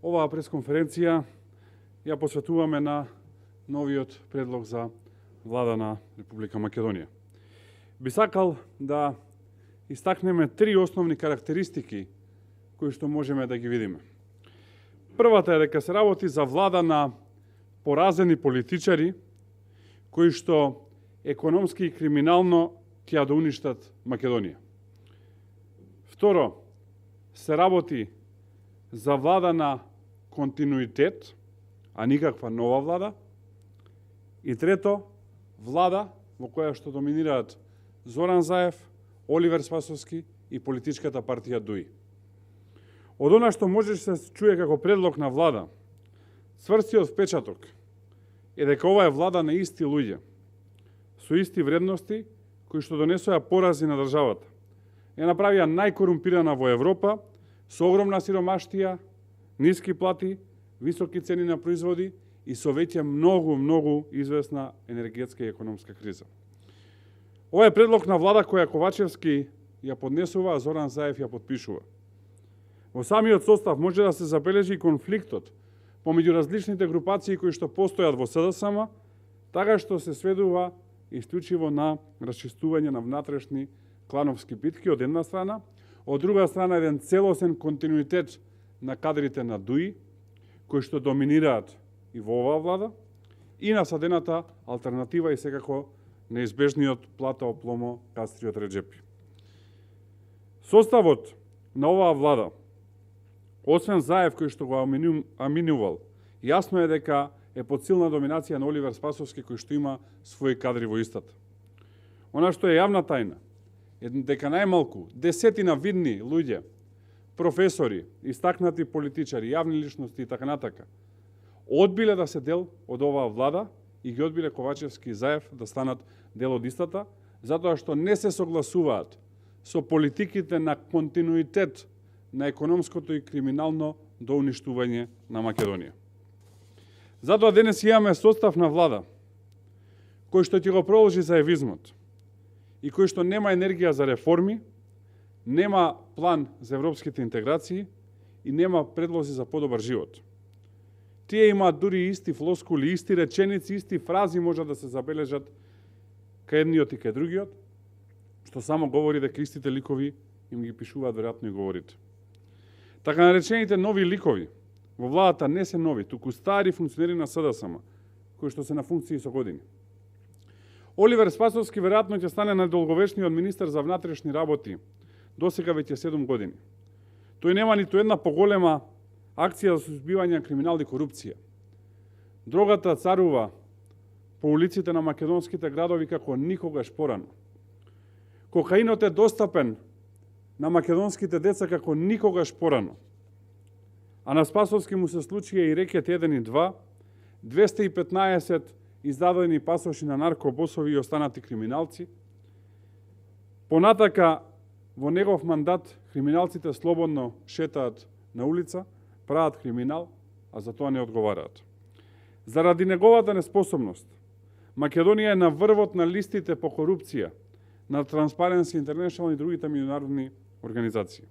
Оваа пресконференција ја посветуваме на новиот предлог за влада на Република Македонија. Би сакал да истакнеме три основни карактеристики кои што можеме да ги видиме. Првата е дека се работи за влада на поразени политичари кои што економски и криминално ќе ја да уништат Македонија. Второ, се работи за влада на континуитет, а никаква нова влада. И трето, влада во која што доминираат Зоран Заев, Оливер Спасовски и политичката партија ДУИ. Од она што можеш се чуе како предлог на влада, цврстиот впечаток е дека ова е влада на исти луѓе, со исти вредности, кои што донесоа порази на државата. Ја направија најкорумпирана во Европа, со огромна сиромаштија, ниски плати, високи цени на производи и со веќе многу известна енергетска и економска криза. Ова е предлог на влада која Ковачевски ја поднесува, а Зоран Заев ја подпишува. Во самиот состав може да се забележи конфликтот помеѓу различните групации кои што постојат во СДСМ, така што се сведува исклучиво на расчистување на внатрешни клановски битки од една страна, од друга страна еден целосен континуитет на кадрите на ДУИ, кои што доминираат и во оваа влада, и насадената алтернатива и секако неизбежниот Плата Опломо Кастриот Реджепи. Составот на оваа влада, освен Заев кој што го аминувал, јасно е дека е под силна доминација на Оливер Спасовски кој што има своји кадри во истата. Она што е јавна тајна е дека најмалку десетина видни луѓе, професори, истакнати политичари, јавни личности и така натака, одбиле да се дел од оваа влада и ги одбиле Ковачевски и Заев да станат дел од истата, затоа што не се согласуваат со политиките на континуитет на економското и криминално доуништување на Македонија. Затоа денес имаме состав на влада кој што ќе го продолжи заевизмот и кој што нема енергија за реформи, нема план за европските интеграции и нема предлози за подобар живот. Тие имаат дури исти флоскули, исти реченици, исти фрази може да се забележат кај едниот и кај другиот, што само говори дека истите ликови им ги пишуваат веројатно и говорите. Така наречените нови ликови во владата не се нови, туку стари функционери на СДСМ, кои што се на функции со години. Оливер Спасовски веројатно ќе стане најдолговечниот министер за внатрешни работи, досега веќе 7 години. Тој нема ниту една поголема акција за сузбивање на криминал и корупција. Дрогата царува по улиците на македонските градови како никогаш порано. Кокаинот е достапен на македонските деца како никогаш порано. А на Спасовски му се случија и рекет 1 и 2, 215 издадени пасоши на наркобосови и останати криминалци. Понатака, во негов мандат, криминалците слободно шетаат на улица, прават криминал, а за тоа не одговараат. Заради неговата неспособност, Македонија е на врвот на листите по корупција на Transparency International и другите меѓународни организации.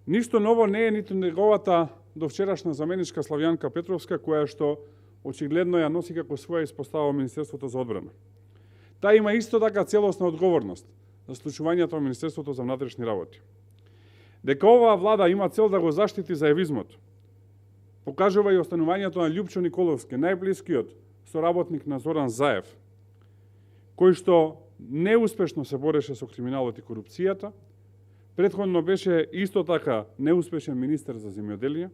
Ништо ново не е ниту неговата довчерашна заменичка Славјанка Петровска, која што очигледно ја носи како своја испостава Министерството за одбрана. Таа има исто така целосна одговорност за случувањето во Министерството за внатрешни работи. Дека оваа влада има цел да го заштити заевизмот, покажува и останувањето на Љупчо Николовски, најблискиот соработник на Зоран Заев, кој што неуспешно се бореше со криминалот и корупцијата, претходно беше исто така неуспешен министер за земјоделие,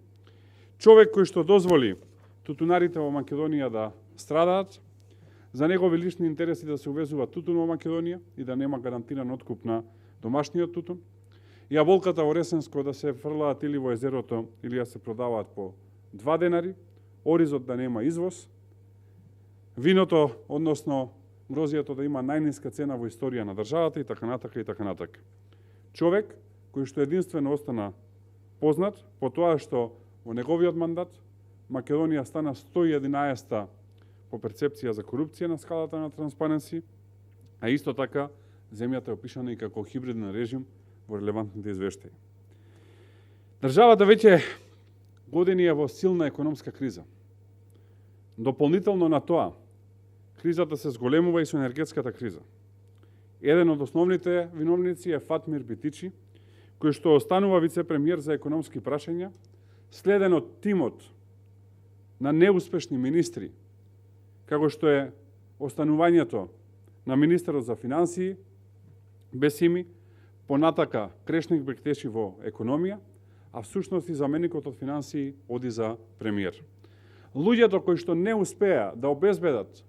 човек кој што дозволи тутунарите во Македонија да страдаат, за негови лични интереси да се увезува тутун во Македонија и да нема гарантиран откуп на домашниот тутун, јаболката во Ресенско да се фрлаат или во езерото или да се продаваат по 2 денари, оризот да нема извоз, виното, односно грозијето да има најниска цена во историја на државата и така натака и така натака. Човек кој што единствено остана познат по тоа што во неговиот мандат Македонија стана 111-та по перцепција за корупција на скалата на Transparency, а исто така земјата е опишана и како хибриден режим во релевантните извештаи. Државата веќе години е во силна економска криза. Дополнително на тоа, кризата се зголемува и со енергетската криза. Еден од основните виновници е Фатмир Битичи, кој што останува вице-премиер за економски прашања, следен од тимот на неуспешни министри, како што е останувањето на министерот за финансии, Бесими, понатака Крешник Бектеши во економија, а всушност и заменикот од финансии оди за премиер. Луѓето кои што не успеа да обезбедат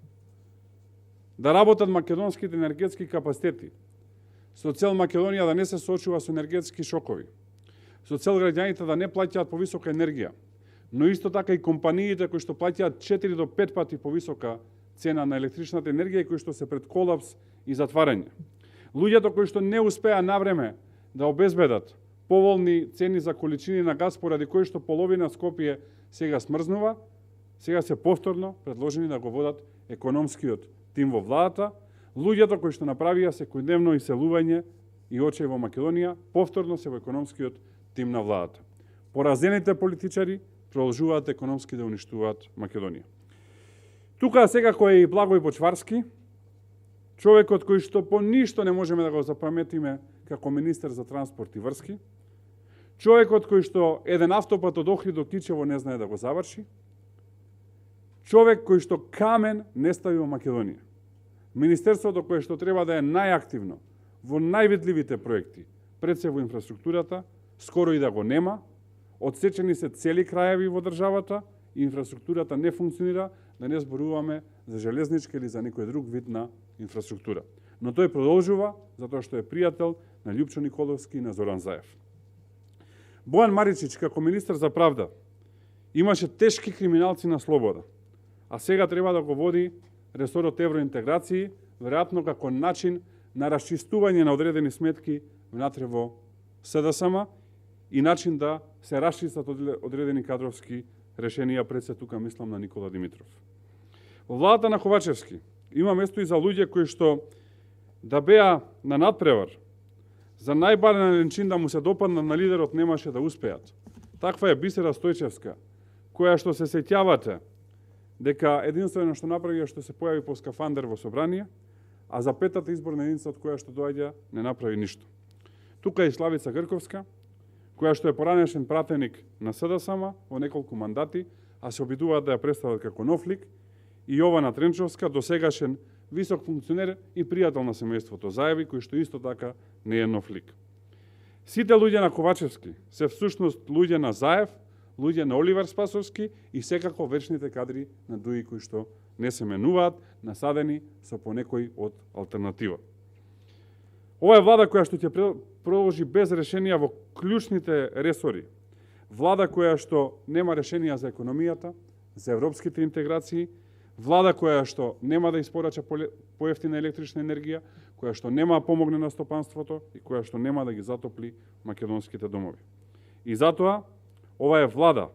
да работат македонските енергетски капацитети, со цел Македонија да не се соочува со енергетски шокови, со цел граѓаните да не плаќаат повисока енергија, но исто така и компаниите кои што плаќаат 4 до 5 пати повисока цена на електричната енергија и кои што се пред колапс и затварање. Луѓето кои што не успеа навреме да обезбедат поволни цени за количини на газ, поради кои што половина Скопје сега смрзнува, сега се повторно предложени да го водат економскиот тим во владата. Луѓето кои што направија секојдневно иселување и очеј во Македонија, повторно се во економскиот тим на владата. Поразените политичари продолжуваат економски да уништуваат Македонија. Тука секако е и Благој Бочварски, човекот кој што по ништо не можеме да го запаметиме како министер за транспорт и врски, човекот кој што еден автопат од Охрид до Кичево не знае да го заврши, човек кој што камен не стави во Македонија. Министерството кое што треба да е најактивно во највидливите проекти, пред се во инфраструктурата, скоро и да го нема, одсечени се цели краеви во државата и инфраструктурата не функционира, да не зборуваме за железничка или за некој друг вид на инфраструктура. Но тој продолжува затоа што е пријател на Љупчо Николовски и на Зоран Заев. Бојан Маричич како министер за правда имаше тешки криминалци на слобода, а сега треба да го води ресорот евроинтеграции, веројатно како начин на расчистување на одредени сметки внатре во СДСМ и начин да се расчистат одредени кадровски решенија, пред се тука мислам на Никола Димитров. Во владата на Ковачевски има место и за луѓе кои што да беа на надпревар, за најбанален чин да му се допаднат на лидерот немаше да успеат. Таква е Бисера Стојчевска, која што се сеќавате дека единствено што направи што се појави по скафандер во собрание, а за петата изборна единица од која што доаѓа не направи ништо. Тука е и Славица Грковска, која што е поранешен пратеник на СДСМ во неколку мандати, а се обидуваат да ја представат како нов лик, и Јована Тренчовска, досегашен висок функционер и пријател на семејството Заеви, кој што исто така не е нов лик. Сите луѓе на Ковачевски се всушност луѓе на Заев, луѓе на Оливер Спасовски и секако вечните кадри на ДУИ кои што не се менуваат, насадени со по некој од алтернатива. Ова е влада која што ќе продолжи без решенија во клучните ресори. Влада која што нема решенија за економијата, за европските интеграции, влада која што нема да испорача поевтина електрична енергија, која што нема да помогне на стопанството и која што нема да ги затопли македонските домови. И затоа ова е влада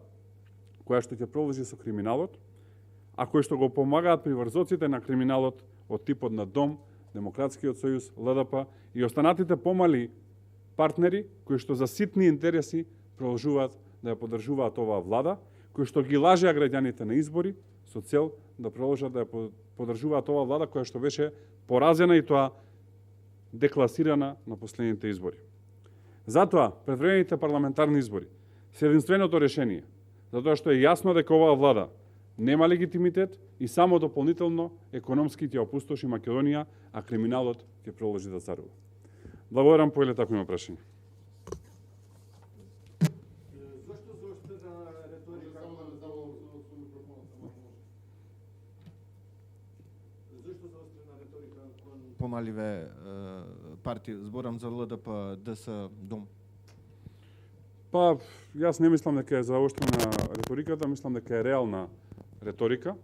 која што ќе продолжи со криминалот, а кои што го помагаат приврзоците на криминалот од типот на Дом, Демократскиот сојуз, ЛДП и останатите помали партнери кои што за ситни интереси продолжуваат да ја поддржуваат оваа влада, кои што ги лажеа граѓаните на избори со цел да продолжат да ја поддржуваат оваа влада која што беше поразена и тоа декласирана на последните избори. Затоа, предвремените парламентарни избори се единственото решение, затоа што е јасно дека оваа влада нема легитимитет и само дополнително економски ќе опустоши Македонија, а криминалот ќе продолжи да царува. Благодарам, по ако има прашање. Зошто заострена реторика? Зошто заострена реторика кон помаливе партии? Зборам за ЛДП, ДС, Дом. Па, јас не мислам дека е заоштрена реториката, мислам дека е реална реторика.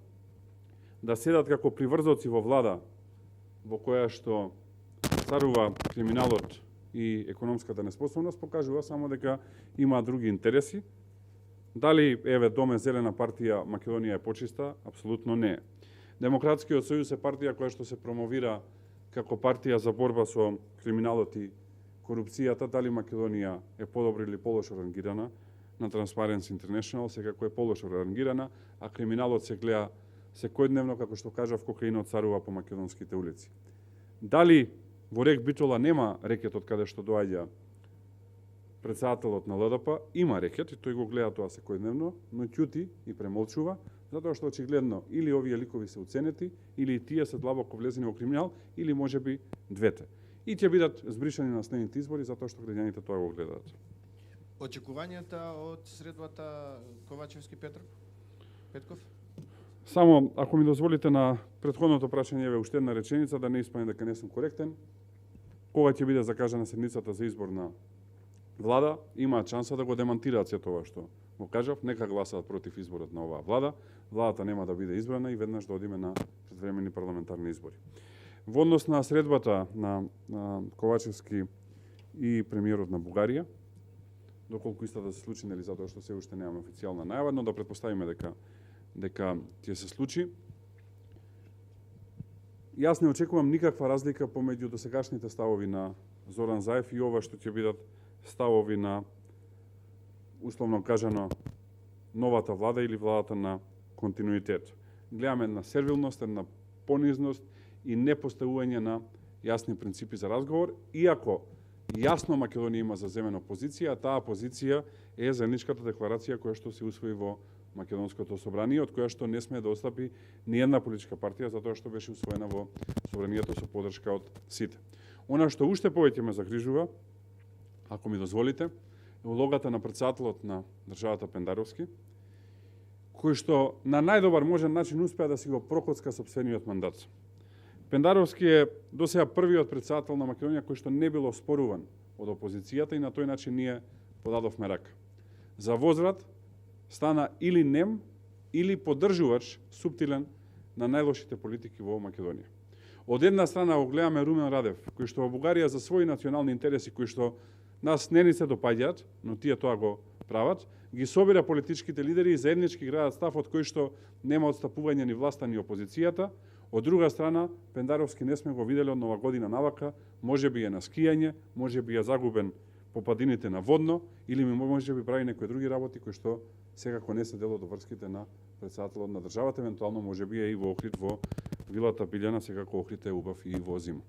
Да седат како приврзоци во влада во која што царува криминалот и економската неспособност, покажува само дека има други интереси. Дали еве Дом е зелена партија, Македонија е почиста? Апсолутно не е. Демократскиот сојуз е партија која што се промовира како партија за борба со криминалот и корупцијата. Дали Македонија е подобро или полошо рангирана? на Transparency International секако е полошо рангирана, а криминалот се гледа секојдневно, како што кажав, кокаинот царува по македонските улици. Дали во Рек Битола нема рекет од каде што доаѓа председателот на ЛДП, има рекет и тој го гледа тоа секојдневно, но ќути и премолчува, затоа што очигледно или овие ликови се уценети, или тие се длабоко влезени во криминал, или можеби двете. И ќе бидат збришани на следните избори затоа што граѓаните тоа го гледаат. Очекувањата од средбата Ковачевски Петков? Само, ако ми дозволите на претходното прашање, еве уште една реченица, да не испадне дека не сум коректен. Кога ќе биде закажана седницата за избор на влада, имаат шанса да го демантираат се тоа што го кажав, нека гласаат против изборот на оваа влада. Владата нема да биде избрана и веднаш да одиме на предвремени парламентарни избори. Во однос на средбата на Ковачевски и премиерот на Бугарија, доколку иста да се случи, нели, затоа што се уште немаме официјална најава, но да претпоставиме дека ќе се случи. Јас не очекувам никаква разлика помеѓу досегашните ставови на Зоран Заев и ова што ќе бидат ставови на, условно кажано, новата влада или владата на континуитет. Гледаме на сервилност, на понизност и непоставување на јасни принципи за разговор, иако јасно Македонија има заземена позиција, а таа позиција е заедничката декларација која што се усвои во Македонското собрание, од која што не сме да отстапи ни една политичка партија, затоа што беше усвоена во собранието со поддршка од сите. Она што уште повеќе ме загрижува, ако ми дозволите, е улогата на председателот на државата Пендаровски, кој што на најдобар можен начин успеа да си го прокоцка сопствениот мандат. Пендаровски е досега првиот председател на Македонија кој што не бил оспоруван од опозицијата и на тој начин ние подадовме рака. За возврат стана или нем, или поддржувач суптилен на најлошите политики во Македонија. Од една страна го гледаме Румен Радев, кој што во Бугарија за своји национални интереси, кои што нас не ни се допаѓаат, но тие тоа го прават, ги собира политичките лидери и заеднички градат став од кој што нема отстапување ни власта ни опозицијата. Од друга страна, Пендаровски не сме го виделе од Нова година навака, можеби е на скијање, можеби е загубен по падините на Водно, или можеби прави некои други работи кои што секако не се дел од врските на председателот на државата, евентуално можеби е и во Охрид во вилата Билјана, секако Охрид е убав и во зима.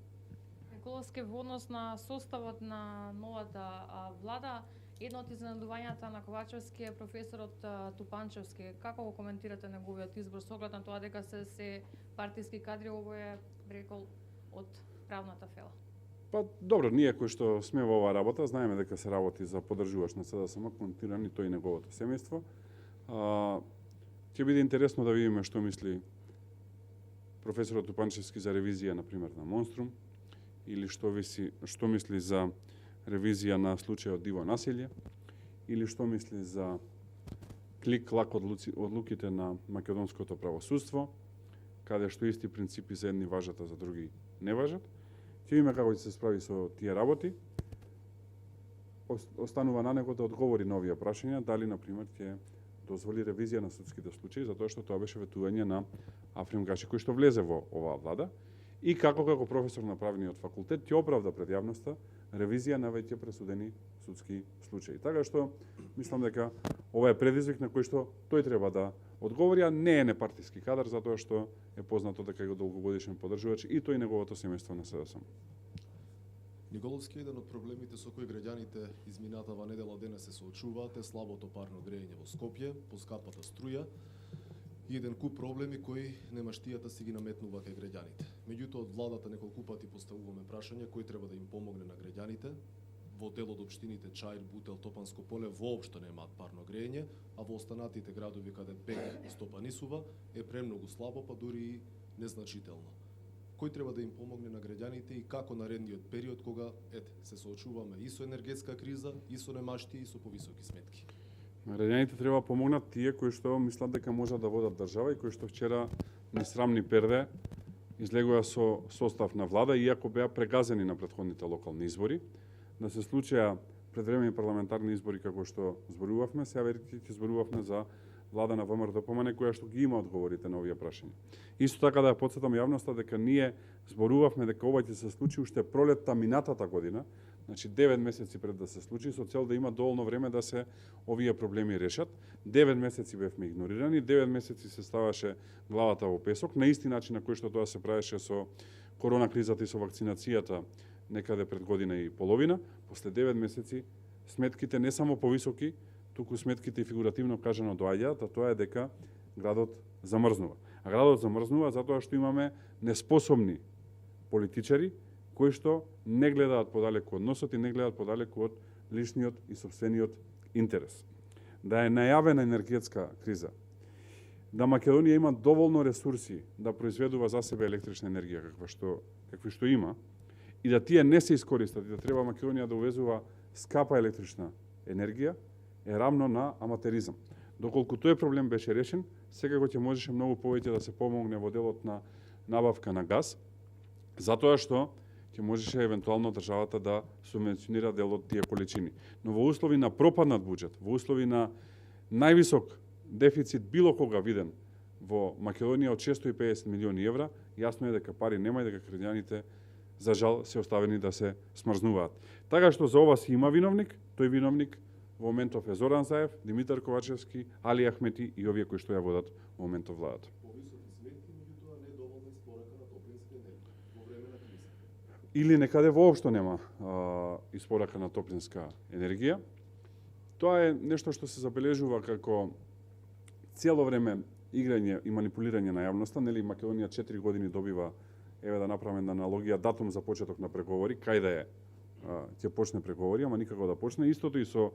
Николовски, во однос на составот на новата влада, едно од изненадувањата на Ковачевски е професорот Тупанчевски. Како го коментирате неговиот избор со оглед на тоа дека се партиски кадри, ово е рекол од правната фела? Па добро, ние кои што сме во оваа работа, знаеме дека се работи за поддржувач на СДСМ, контирани тој и неговото семејство. Ќе биде интересно да видиме што мисли професорот Тупанчевски за ревизија, например, на Монструм, или што мисли за ревизија на случајот Диво Населје, или што мисли за клик-клак одлуките на македонското правосудство, каде што исти принципи за едни важат, а за други не важат. Ќе видиме како ќе се справи со тие работи. Останува на него да одговори на овие прашања, дали, например, ќе дозволи ревизија на судските случаи, затоа што тоа беше ветување на Африм Гаши, кој што влезе во оваа влада, и како професор на правниот факултет ќе оправда пред јавноста ревизија на веќе пресудени судски случаи. Така што мислам дека ова е предизвик на кој што тој треба да одговори, а не е непартиски кадар, затоа што е познато дека е долгогодишен поддржувач и тој неговото семејство на СДСМ. Николовски, еден од проблемите со кои граѓаните изминатава недела денес се соочуваат е слабото парно грејење во Скопје, поскапата струја и еден куп проблеми кои немаштијата си ги наметнува кај граѓаните. Меѓутоа, од владата неколку пати поставуваме прашање кој треба да им помогне на граѓаните. Во дел од општините Чаир, Бутел, Топанско поле воопшто немаат парно грејење, а во останатите градови каде Бек стопанисува е премногу слабо, па дури и незначително. Кој треба да им помогне на граѓаните и како наредниот период кога се соочуваме и со енергетска криза, и со немаштија, и со повисоки сметки? Граѓаните треба помогнат тие кои што мислат дека можат да водат држава и кои што вчера несрамни перде излегува со состав на влада, иако беа прегазени на претходните локални избори. Да се случеа предвремени парламентарни избори како што зборувавме, сега верите ќе зборувавме за влада на ВМРО-ДПМН која што ги има одговорите на овие прашања. Исто така да ја потсетам јавноста дека ние зборувавме дека ова ќе се случи уште пролетта минатата година, значи 9 месеци пред да се случи, со цел да има доволно време да се овие проблеми решат. 9 месеци бевме игнорирани, 9 месеци се ставаше главата во песок, на исти начин на кој што тоа се правеше со корона кризата и со вакцинацијата некаде пред година и половина. После 9 месеци сметките не само повисоки, туку сметките и фигуративно кажано доаѓаат, а тоа е дека градот замрзнува. А градот замрзнува затоа што имаме неспособни политичари кои што не гледаат подалеку од носот и не гледаат подалеку од личниот и собствениот интерес. Да е најавена енергетска криза, да Македонија има доволно ресурси да произведува за себе електрична енергија какви што има, и да тие не се искористат и да треба Македонија да увезува скапа електрична енергија, е рамно на аматеризам. Доколку тој проблем беше решен, секако ќе можеше многу повеќе да се помогне во делот на набавка на газ, затоа што ќе можеше евентуално државата да субвенционира дел од тие количини. Но во услови на пропаднат буџет, во услови на највисок дефицит било кога виден во Македонија од 650 милиони евра, јасно е дека пари нема и дека граѓаните за жал се оставени да се смрзнуваат. Така што за ова си има виновник, тој виновник во моментов е Зоран Заев, Димитар Ковачевски, Али Ахмети и овие кои што ја водат во моментов владата. Повисоки сметки, меѓутоа недоволна испорака на топлинска енергија во време на криза. Или некаде воопшто нема испорака на топлинска енергија. Тоа е нешто што се забележува како цело време играње и манипулирање на јавноста. Нели Македонија 4 години добива, еве да направиме аналогија, датум за почеток на преговори, кај да е ќе почне преговори, ама никако да почне. Истото и со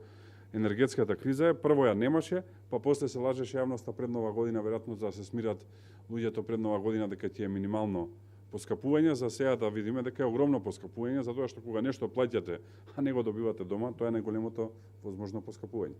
енергетската криза е, прво ја немаше, па после се лажеше јавноста пред Нова година, веројатно за да се смират луѓето пред Нова година дека ќе е минимално поскапување, за сега да видиме дека е огромно поскапување, затоа што кога нешто плаќате, а не го добивате дома, тоа е најголемото возможно поскапување.